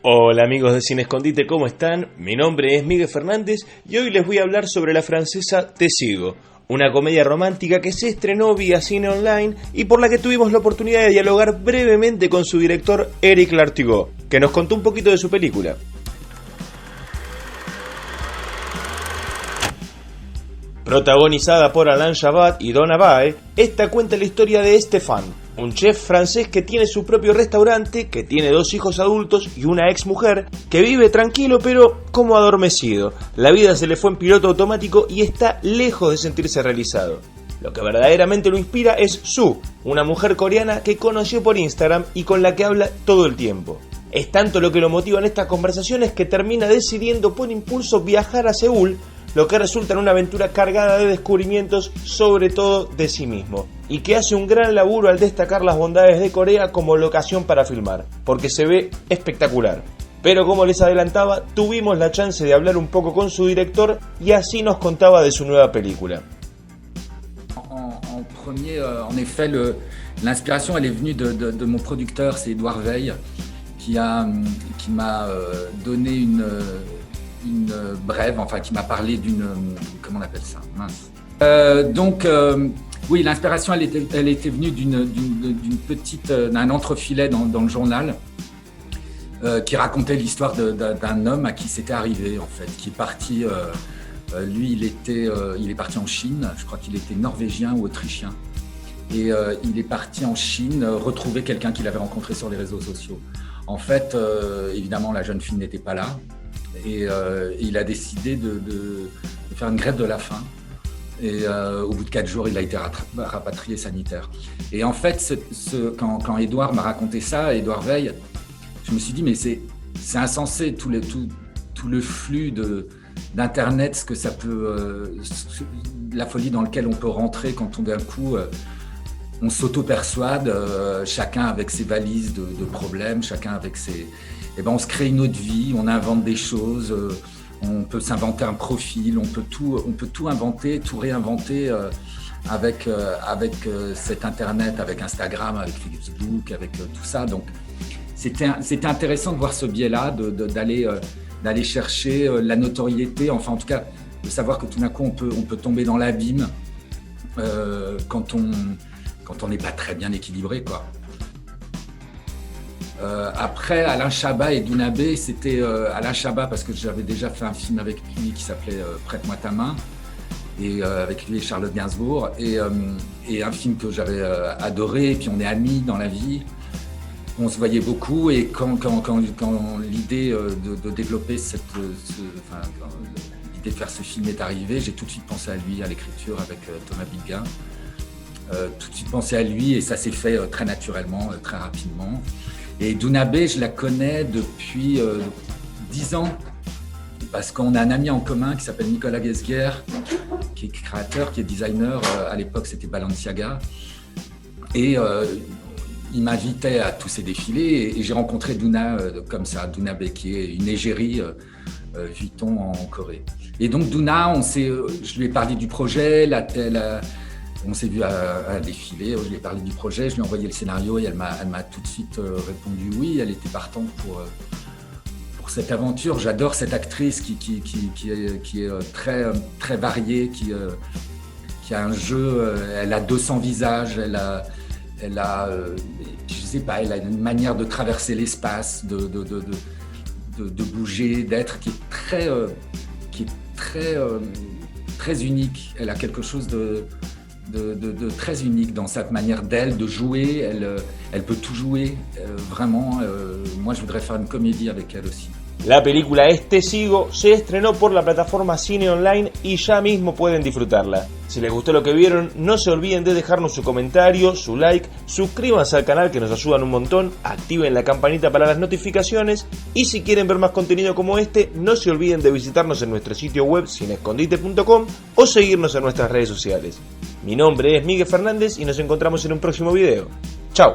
Hola amigos de Sin Escondite, ¿cómo están? Mi nombre es Miguel Fernández y hoy les voy a hablar sobre la francesa Te sigo, una comedia romántica que se estrenó vía cine online y por la que tuvimos la oportunidad de dialogar brevemente con su director Éric Lartigot, que nos contó un poquito de su película. Protagonizada por Alain Chabat y Donna Bae, esta cuenta la historia de Stéphane, un chef francés que tiene su propio restaurante, que tiene 2 hijos adultos y una ex mujer, que vive tranquilo pero como adormecido. La vida se le fue en piloto automático y está lejos de sentirse realizado. Lo que verdaderamente lo inspira es Su, una mujer coreana que conoció por Instagram y con la que habla todo el tiempo. Es tanto lo que lo motiva en estas conversaciones que termina decidiendo por impulso viajar a Seúl, lo que resulta en una aventura cargada de descubrimientos, sobre todo de sí mismo, y que hace un gran laburo al destacar las bondades de Corea como locación para filmar, porque se ve espectacular. Pero como les adelantaba, tuvimos la chance de hablar un poco con su director y así nos contaba de su nueva película. En premier, en effet, l'inspiration elle est venue de mon producteur, c'est Edouard Veil, qui m'a donné une brève, enfin qui m'a parlé d'une, comment on appelle ça, mince. Oui, l'inspiration elle était venue d'un entrefilet dans le journal qui racontait l'histoire d'un homme à qui c'était arrivé en fait, qui est parti, lui il est parti en Chine, je crois qu'il était norvégien ou autrichien, et il est parti en Chine retrouver quelqu'un qu'il avait rencontré sur les réseaux sociaux. En fait, évidemment la jeune fille n'était pas là. Et il a décidé de faire une grève de la faim. Et au bout de 4 jours, il a été rapatrié sanitaire. Et en fait, quand Edouard m'a raconté ça, Edouard Veil, je me suis dit, mais c'est insensé, tout le flux d'Internet, ce que ça peut, la folie dans laquelle on peut rentrer quand d'un coup, on s'auto-persuade, chacun avec ses valises de problèmes, chacun avec ses... Eh ben on se crée une autre vie, on invente des choses, on peut s'inventer un profil, on peut tout inventer, tout réinventer avec cet Internet, avec Instagram, avec Facebook, avec tout ça. Donc c'était intéressant de voir ce biais-là, d'aller chercher la notoriété, enfin en tout cas de savoir que tout d'un coup on peut tomber dans l'abîme quand on n'est pas très bien équilibré, quoi. Après Alain Chabat et Dounabe, c'était Alain Chabat parce que j'avais déjà fait un film avec lui qui s'appelait Prête-moi ta main, et avec lui et Charlotte Gainsbourg, et un film que j'avais adoré, et puis on est amis dans la vie, on se voyait beaucoup, et quand l'idée de développer l'idée de faire ce film est arrivée, j'ai tout de suite pensé à lui, à l'écriture avec Thomas Bilguin, tout de suite pensé à lui, et ça s'est fait très naturellement, très rapidement. Et Dounabe, je la connais depuis 10 ans, parce qu'on a un ami en commun qui s'appelle Nicolas Guesguer, qui est créateur, qui est designer, à l'époque c'était Balenciaga, et il m'invitait à tous ces défilés, et j'ai rencontré Douna comme ça, Dounabe, qui est une égérie Vuitton en Corée. Et donc Douna, je lui ai parlé du projet, on s'est vu à défiler, je lui ai parlé du projet, je lui ai envoyé le scénario et elle m'a tout de suite répondu oui, elle était partante pour cette aventure. J'adore cette actrice qui est très, très variée, qui a un jeu, elle a 200 visages, elle a je sais pas, elle a une manière de traverser l'espace, de bouger, d'être qui est très unique. Elle a quelque chose de très unique dans cette manière d'elle de jouer, elle peut tout jouer, vraiment, moi je voudrais faire une comédie avec elle aussi. La película Te sigo se estrenó por la plataforma Cine Online y ya mismo pueden disfrutarla. Si les gustó lo que vieron, no se olviden de dejarnos su comentario, su like, suscríbanse al canal que nos ayudan un montón, activen la campanita para las notificaciones y si quieren ver más contenido como este, no se olviden de visitarnos en nuestro sitio web sinescondite.com o seguirnos en nuestras redes sociales. Mi nombre es Miguel Fernández y nos encontramos en un próximo video. ¡Chao!